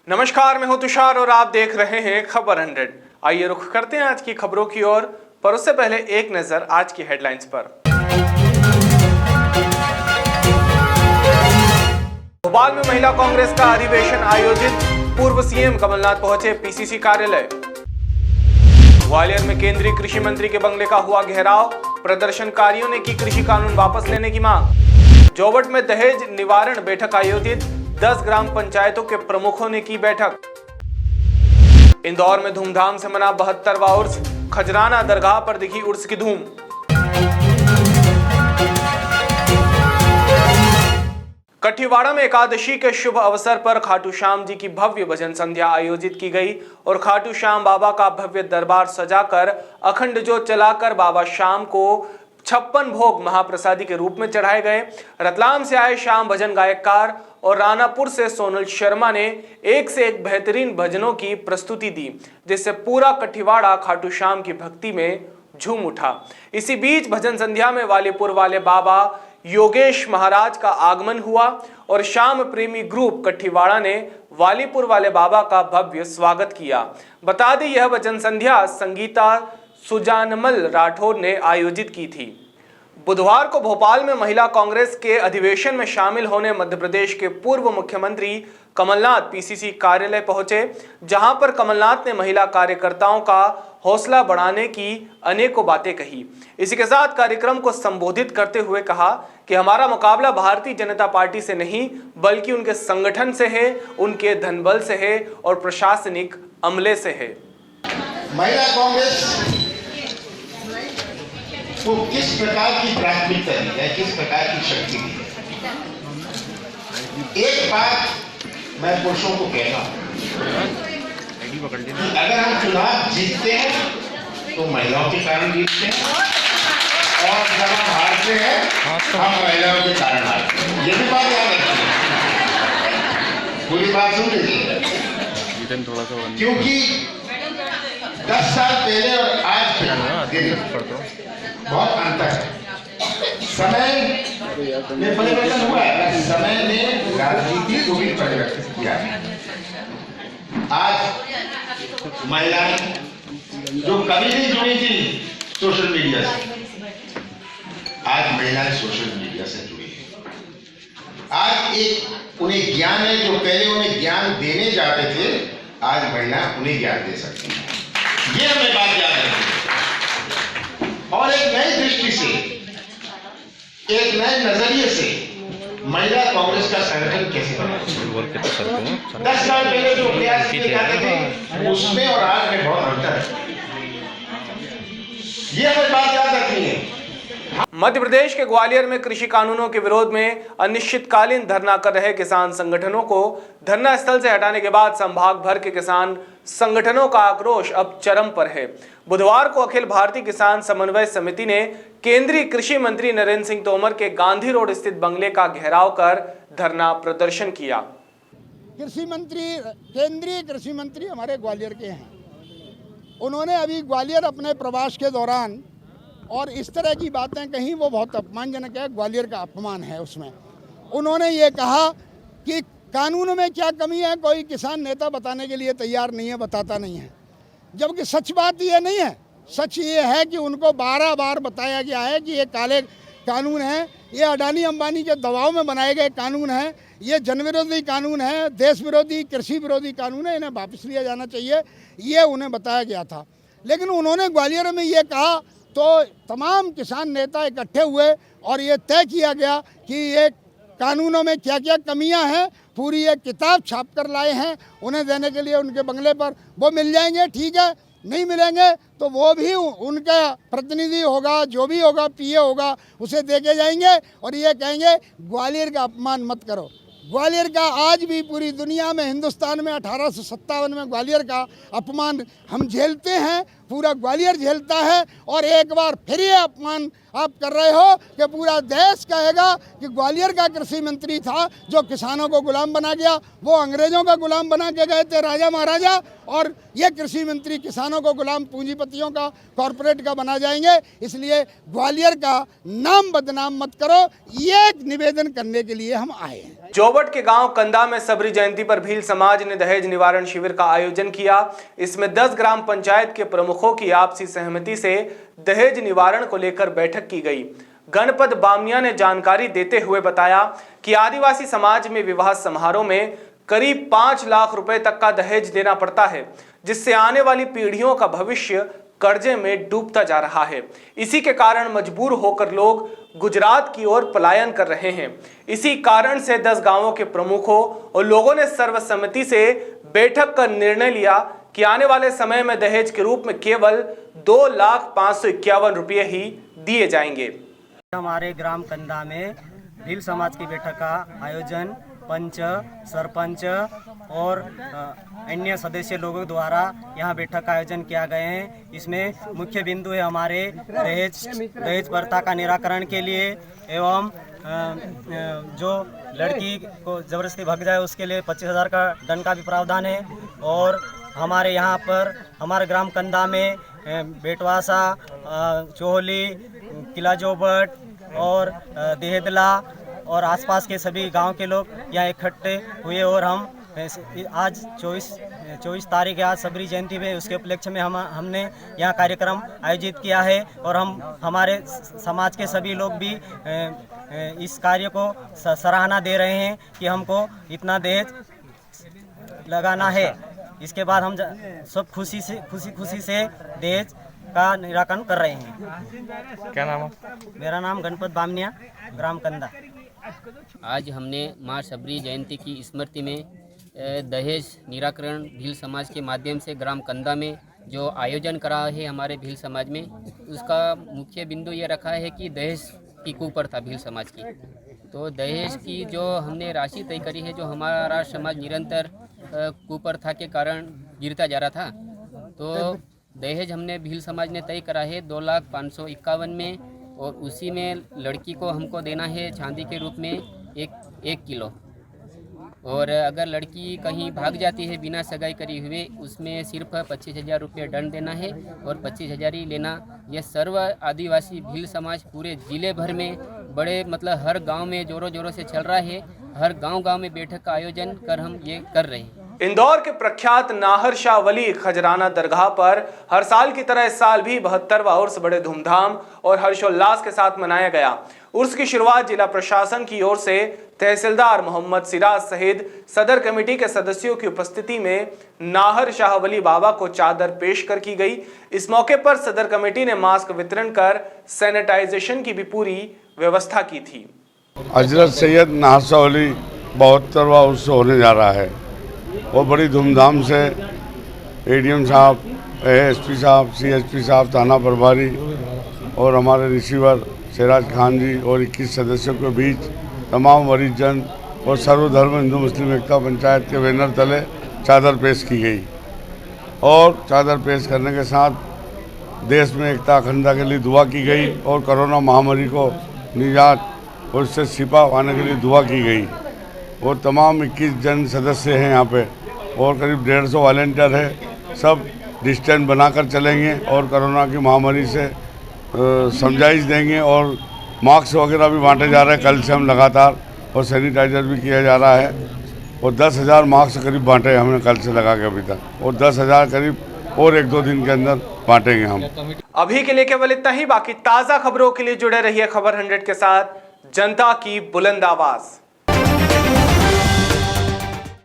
नमस्कार, मैं हूं तुषार और आप देख रहे हैं खबर 100। आइए रुख करते हैं आज की खबरों की ओर, पर उससे पहले एक नजर आज की हेडलाइंस पर। भोपाल में महिला कांग्रेस का अधिवेशन आयोजित, पूर्व सीएम कमलनाथ पहुंचे पीसीसी कार्यालय। ग्वालियर में केंद्रीय कृषि मंत्री के बंगले का हुआ घेराव, प्रदर्शनकारियों ने की कृषि कानून वापस लेने की मांग। जोबट में दहेज निवारण बैठक आयोजित, 10 ग्राम पंचायतों के प्रमुखों ने की बैठक। इंदौर में धूमधाम से मना 72वां उर्स, खजराना दरगाह पर दिखी उर्स की धूम। कठीवाड़ा में एकादशी के शुभ अवसर पर खाटू श्याम जी की भव्य भजन संध्या आयोजित की गई और खाटू श्याम बाबा का भव्य दरबार सजाकर अखंड ज्योत जलाकर बाबा श्याम को 56 भोग महाप्रसादी के रूप में चढ़ाए गए। रतलाम से आए श्याम भजन गायककार और रानापुर से सोनल शर्मा ने एक से एक बेहतरीन भजनों की प्रस्तुति दी, जिससे पूरा कठीवाड़ा खाटू श्याम की भक्ति में झूम उठा। इसी बीच भजन संध्या में वालीपुर वाले बाबा योगेश महाराज का आगमन हुआ और श्याम प्रेमी ग्रुप कठीवाड़ा ने वालीपुर वाले बाबा का भव्य स्वागत किया। बता दें, यह भजन संध्या संगीता सुजानमल राठौर ने आयोजित की थी। बुधवार को भोपाल में महिला कांग्रेस के अधिवेशन में शामिल होने मध्य प्रदेश के पूर्व मुख्यमंत्री कमलनाथ पीसीसी कार्यालय पहुंचे, जहां पर कमलनाथ ने महिला कार्यकर्ताओं का हौसला बढ़ाने की अनेकों बातें कही। इसी के साथ कार्यक्रम को संबोधित करते हुए कहा कि हमारा मुकाबला भारतीय जनता पार्टी से नहीं बल्कि उनके संगठन से है, उनके धनबल से है और प्रशासनिक अमले से है। महिला कांग्रेस को किस प्रकार की प्राथमिकता दी है, किस प्रकार की शक्ति दी है। एक बात मैं पुरुषों को कहता हूं, अगर हम चुनाव जीतते हैं तो महिलाओं के कारण जीतते हैं और जब हम हारते हैं हम महिलाओं के कारण हारते हैं। ये भी बात याद रखिए, पूरी बात सुन लीजिए, क्योंकि 10 साल पहले और आज बहुत अंतर है। समय में परिवर्तन हुआ है, समय ने राजनीति को भी परिवर्तित किया है। आज महिलाएं जो कभी नहीं जुड़ी थी सोशल मीडिया से, आज महिलाएं सोशल मीडिया से जुड़ी है। आज एक उन्हें ज्ञान है, जो पहले उन्हें ज्ञान देने जाते थे, आज महिलाएं उन्हें ज्ञान दे सकती हैं। ये हमें बात याद रखनी है और एक नई दृष्टि से, एक नए नजरिए से महिला कांग्रेस का संगठन कैसे बना। 10 साल पहले जो प्रयास किए जाते थे उसमें और आज में बहुत अंतर है। ये हमें बात याद रखनी है। मध्य प्रदेश के ग्वालियर में कृषि कानूनों के विरोध में अनिश्चितकालीन धरना कर रहे किसान संगठनों को धरना स्थल से हटाने के बाद संभाग भर के किसान संगठनों का आक्रोश अब चरम पर है। बुधवार को अखिल भारतीय किसान समन्वय समिति ने केंद्रीय कृषि मंत्री नरेंद्र सिंह तोमर के गांधी रोड स्थित बंगले का घेराव कर धरना प्रदर्शन किया। केंद्रीय कृषि मंत्री हमारे ग्वालियर के हैं। उन्होंने अभी ग्वालियर अपने प्रवास के दौरान और इस तरह की बातें कही, वो बहुत अपमानजनक है, ग्वालियर का अपमान है उसमें। उन्होंने ये कहा कि कानून में क्या कमी है, कोई किसान नेता बताने के लिए तैयार नहीं है, बताता नहीं है। जबकि सच बात ये नहीं है। सच ये है कि उनको 12 बार बताया गया है कि ये काले कानून हैं, ये अडानी अंबानी के दबाव में बनाए गए कानून हैं, ये जन विरोधी कानून है, देश विरोधी, कृषि विरोधी कानून है, इन्हें वापस लिया जाना चाहिए, ये उन्हें बताया गया था। लेकिन उन्होंने ग्वालियर में ये कहा तो तमाम किसान नेता इकट्ठे हुए और ये तय किया गया कि ये कानूनों में क्या क्या कमियां हैं, पूरी एक किताब छाप कर लाए हैं। उन्हें देने के लिए उनके बंगले पर वो मिल जाएंगे, ठीक है, नहीं मिलेंगे तो वो भी उनका प्रतिनिधि होगा, जो भी होगा, पीए होगा, उसे दे के जाएंगे और ये कहेंगे ग्वालियर का अपमान मत करो। ग्वालियर का आज भी पूरी दुनिया में, हिंदुस्तान में 1857 में ग्वालियर का अपमान हम झेलते हैं, पूरा ग्वालियर झेलता है। और एक बार फिर ये अपमान आप कर रहे हो कि पूरा देश कहेगा कि ग्वालियर का कृषि मंत्री था जो किसानों को गुलाम बना गया, वो अंग्रेजों का गुलाम बना के गए थे राजा महाराजा, और ये कृषि मंत्री किसानों को गुलाम पूंजीपतियों का, कॉरपोरेट का बना जाएंगे। इसलिए ग्वालियर का नाम बदनाम मत करो, ये एक निवेदन करने के लिए हम आए हैं। जोबट के गांव कंदा में सबरी जयंती पर भील समाज ने दहेज निवारण शिविर का आयोजन किया। इसमें 10 ग्राम पंचायत के प्रमुखों की आपसी सहमति से दहेज निवारण को लेकर बैठक की गई। गणपत बामनिया ने जानकारी देते हुए बताया कि आदिवासी समाज में विवाह समारोह में करीब 5 लाख रुपए तक का दहेज देना पड़ता है, जिससे आने वाली पीढ़ियों का भविष्य कर्जे में डूबता जा रहा है। इसी के कारण मजबूर होकर लोग गुजरात की ओर पलायन कर रहे हैं। इसी कारण से 10 गांवों के प्रमुखों और लोगों ने सर्वसम्मति से बैठक कर निर्णय लिया कि आने वाले समय में दहेज के रूप में केवल 2,551 रुपये ही दिए जाएंगे। हमारे ग्राम कंदा में भील समाज की बैठक का आयोजन पंच, सरपंच और अन्य सदस्य लोगों द्वारा यहाँ बैठक का आयोजन किया गया है। इसमें मुख्य बिंदु है हमारे दहेज प्रथा का निराकरण के लिए एवं जो लड़की को जबरदस्ती भाग जाए उसके लिए 25,000 का दंड का भी प्रावधान है। और हमारे यहाँ पर हमारे ग्राम कंदा में बेटवासा, चोहली, किला जोबट और देहदला और आसपास के सभी गांव के लोग यहाँ इकट्ठे हुए और हम आज 24 तारीख है, आज सबरी जयंती में, उसके उपलक्ष्य में हमने यहाँ कार्यक्रम आयोजित किया है। और हमारे समाज के सभी लोग भी इस कार्य को सराहना दे रहे हैं कि हमको इतना दहेज लगाना है। इसके बाद हम सब खुशी से दहेज का निराकरण कर रहे हैं। क्या नाम है? मेरा नाम गणपत बामनिया, ग्राम कंदा। आज हमने माँ सबरी जयंती की स्मृति में दहेज निराकरण भील समाज के माध्यम से ग्राम कंदा में जो आयोजन करा है हमारे भील समाज में, उसका मुख्य बिंदु ये रखा है कि दहेज की कुप्रथा भील समाज की, तो दहेज की जो हमने राशि तय करी है, जो हमारा समाज निरंतर कुप्रथा के कारण गिरता जा रहा था, तो दहेज हमने भील समाज ने तय करा है 2,551 में, और उसी में लड़की को हमको देना है चांदी के रूप में एक किलो। और अगर लड़की कहीं भाग जाती है बिना सगाई करी हुए, उसमें सिर्फ 25,000 रुपये दंड देना है और 25,000 ही लेना। यह सर्व आदिवासी भील समाज पूरे जिले भर में बड़े मतलब हर गांव में जोरों जोरों से चल रहा है। हर गांव में बैठक का आयोजन कर हम ये कर रहे हैं। इंदौर के प्रख्यात नाहर शाह वली खजराना दरगाह पर हर साल की तरह इस साल भी 72वां उर्स बड़े धूमधाम और हर्षोल्लास के साथ मनाया गया। उर्स की शुरुआत जिला प्रशासन की ओर से तहसीलदार मोहम्मद सिराज सहित सदर कमेटी के सदस्यों की उपस्थिति में नाहर शाह वली बाबा को चादर पेश कर की गई। इस मौके पर सदर कमेटी ने मास्क वितरण कर सैनिटाइजेशन की भी पूरी व्यवस्था की थी। हजरत सैयद नाहर शाह वली 72वां उर्स होने जा रहा है और बड़ी धूमधाम से एडीएम साहब, एएसपी साहब, सीएसपी साहब, थाना प्रभारी और हमारे रिसीवर सिराज खान जी और 21 सदस्यों के बीच तमाम वरिष्ठ जन और सर्वधर्म हिंदू मुस्लिम एकता पंचायत के बैनर तले चादर पेश की गई। और चादर पेश करने के साथ देश में एकता अखंडता के लिए दुआ की गई और कोरोना महामारी को निजात और इससे शिफा पाने के लिए दुआ की गई। और तमाम 21 जन सदस्य हैं यहाँ पे और करीब 150 वॉलंटियर है। सब डिस्टेंस बनाकर चलेंगे और कोरोना की महामारी से समझाइश देंगे और मास्क वगैरह भी बांटे जा रहे हैं कल से हम लगातार, और सैनिटाइजर भी किया जा रहा है। और 10,000 मास्क करीब बांटे हमने कल से लगा के अभी तक, और 10,000 करीब और 1-2 दिन के अंदर बांटेंगे हम। अभी के लिए केवल इतना ही। बाकी ताज़ा खबरों के लिए जुड़े रहिए खबर 100 के साथ। जनता की बुलंद आवाज़।